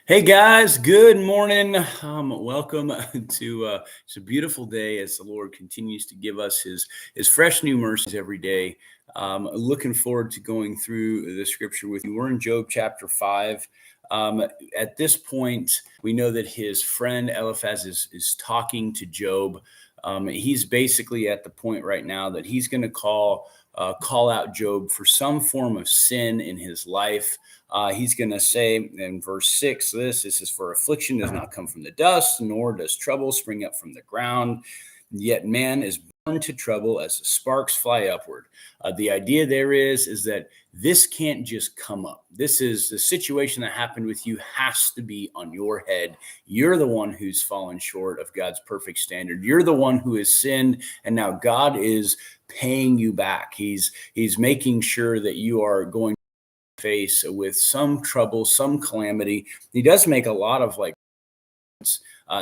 Hey guys, good morning. Welcome to it's a beautiful day as the Lord continues to give us His fresh new mercies every day. Looking forward to going through the scripture with you. We're in Job chapter 5. Um, at this point, we know that his friend Eliphaz is talking to Job. He's basically at the point right now that he's going to call out Job for some form of sin in his life. He's going to say in verse 6, this is for affliction does not come from the dust, nor does trouble spring up from the ground. Yet man is born to trouble as the sparks fly upward. The idea there is that this can't just come up. This is the situation that happened with you has to be on your head. You're the one who's fallen short of God's perfect standard. You're the one who has sinned, and now God is paying you back. He's making sure that you are going to face with some trouble, some calamity. He does make a lot of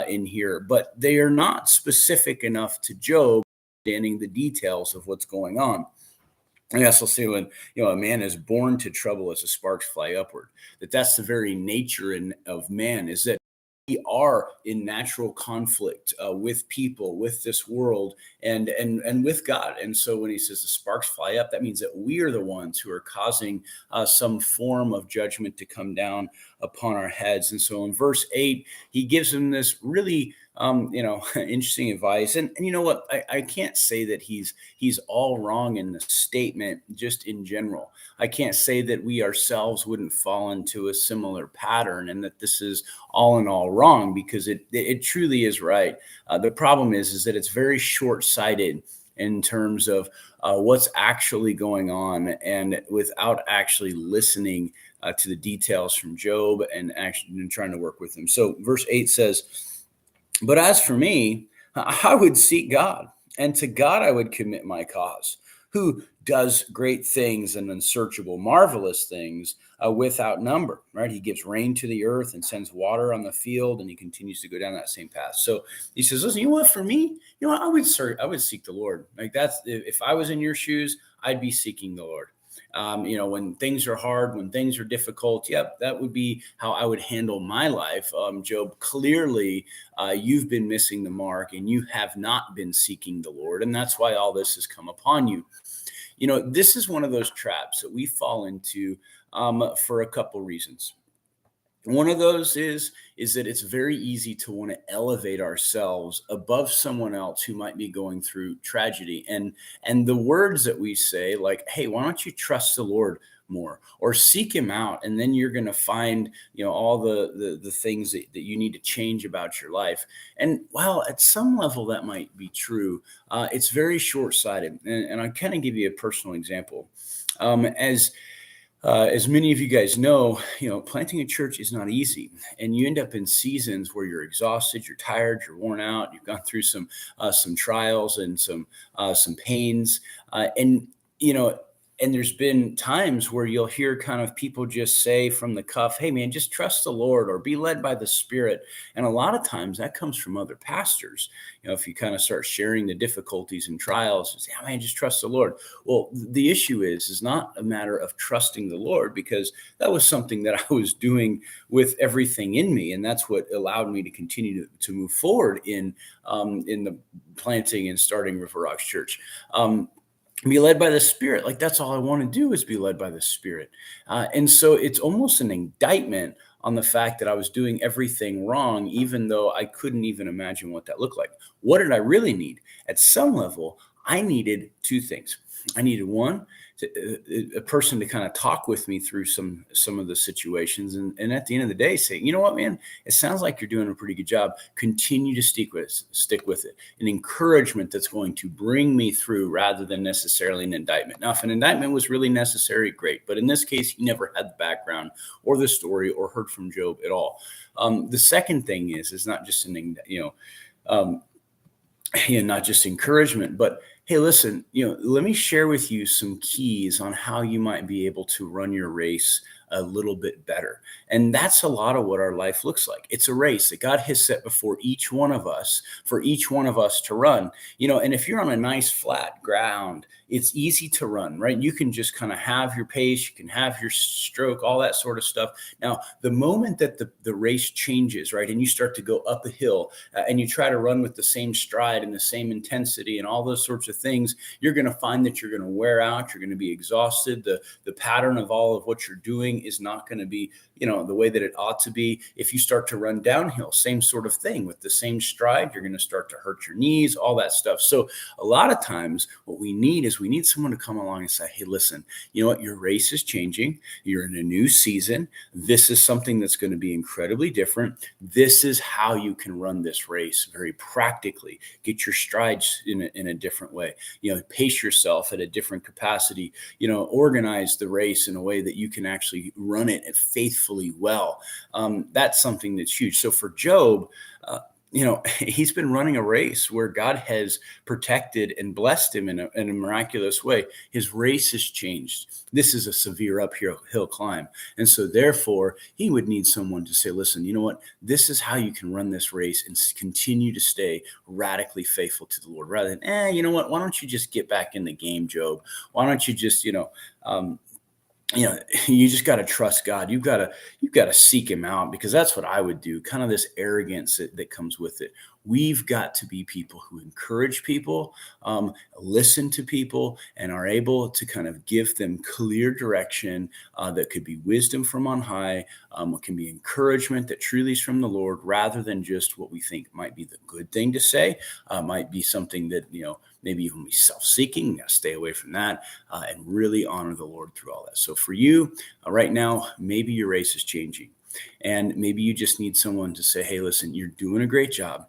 in here, but they are not specific enough to Job understanding the details of what's going on. And I also say when a man is born to trouble as the sparks fly upward, that's the very nature of man, is that we are in natural conflict with people, with this world, and with God. And so when he says the sparks fly up, that means that we are the ones who are causing some form of judgment to come down upon our heads. And so in verse 8, he gives him this really interesting advice. And you know what? I can't say that he's all wrong in the statement, just in general. I can't say that we ourselves wouldn't fall into a similar pattern and that this is all in all wrong, because it truly is right. The problem is that it's very short-sighted in terms of what's actually going on, and without actually listening to the details from Job and actually trying to work with him. So verse 8 says, "But as for me, I would seek God, and to God I would commit my cause, who does great things and unsearchable, marvelous things without number," right? He gives rain to the earth and sends water on the field, and he continues to go down that same path. So he says, listen, you know what, for me, I would seek the Lord. Like, that's, if I was in your shoes, I'd be seeking the Lord. When things are hard, when things are difficult, yep, that would be how I would handle my life. Job, clearly, you've been missing the mark and you have not been seeking the Lord. And that's why all this has come upon you. This is one of those traps that we fall into for a couple reasons. One of those is that it's very easy to want to elevate ourselves above someone else who might be going through tragedy. And the words that we say, like, hey, why don't you trust the Lord more, or seek him out, and then you're going to find all the things that you need to change about your life. And while at some level that might be true, it's very short-sighted. And I kind of give you a personal example. As many of you guys know, planting a church is not easy, and you end up in seasons where you're exhausted, you're tired, you're worn out, you've gone through some trials and some pains, and there's been times where you'll hear kind of people just say from the cuff, hey man, just trust the Lord or be led by the Spirit. And a lot of times that comes from other pastors. If you kind of start sharing the difficulties and trials and say, oh man, just trust the Lord. Well, the issue is not a matter of trusting the Lord, because that was something that I was doing with everything in me. And that's what allowed me to continue to move forward in the planting and starting River Rocks Church. Be led by the Spirit. Like, that's all I want to do, is be led by the Spirit. And so it's almost an indictment on the fact that I was doing everything wrong, even though I couldn't even imagine what that looked like. What did I really need? At some level, I needed two things. I needed one, a person to kind of talk with me through some of the situations, and at the end of the day say, you know what, man, it sounds like you're doing a pretty good job. Continue to stick with it. An encouragement that's going to bring me through, rather than necessarily an indictment. Now, if an indictment was really necessary, great. But in this case, he never had the background or the story or heard from Job at all. The second thing is not just not just encouragement, but Hey, listen, let me share with you some keys on how you might be able to run your race a little bit better. And that's a lot of what our life looks like. It's a race that God has set before each one of us, for each one of us to run. And if you're on a nice flat ground, it's easy to run, right? You can just kind of have your pace, you can have your stroke, all that sort of stuff. Now, the moment that the race changes, right, and you start to go up a hill, and you try to run with the same stride and the same intensity and all those sorts of things, you're going to find that you're going to wear out. You're going to be exhausted. The pattern of all of what you're doing is not going to be, the way that it ought to be. If you start to run downhill, same sort of thing with the same stride, you're going to start to hurt your knees, all that stuff. So a lot of times what we need someone to come along and say, hey, listen, you know what? Your race is changing. You're in a new season. This is something that's going to be incredibly different. This is how you can run this race very practically. Get your strides in a different way. Pace yourself at a different capacity. Organize the race in a way that you can actually run it faithfully well. That's something that's huge. So for Job, he's been running a race where God has protected and blessed him in a miraculous way. His race has changed. This is a severe uphill climb. And so therefore, he would need someone to say, listen, you know what? This is how you can run this race and continue to stay radically faithful to the Lord rather than, you know what? Why don't you just get back in the game, Job? Why don't you just, um, you just got to trust God. You've got to seek him out, because that's what I would do. Kind of this arrogance that comes with it. We've got to be people who encourage people, listen to people, and are able to kind of give them clear direction that could be wisdom from on high. It can be encouragement that truly is from the Lord, rather than just what we think might be the good thing to say. Might be something that, maybe even be self-seeking. You got to stay away from that and really honor the Lord through all that. So for you right now, maybe your race is changing, and maybe you just need someone to say, hey, listen, you're doing a great job.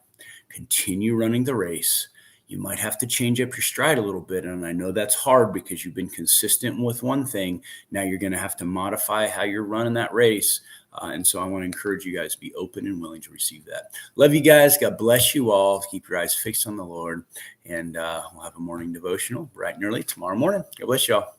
Continue running the race. You might have to change up your stride a little bit. And I know that's hard because you've been consistent with one thing. Now you're going to have to modify how you're running that race. And so I want to encourage you guys to be open and willing to receive that. Love you guys. God bless you all. Keep your eyes fixed on the Lord. And we'll have a morning devotional bright and early tomorrow morning. God bless y'all.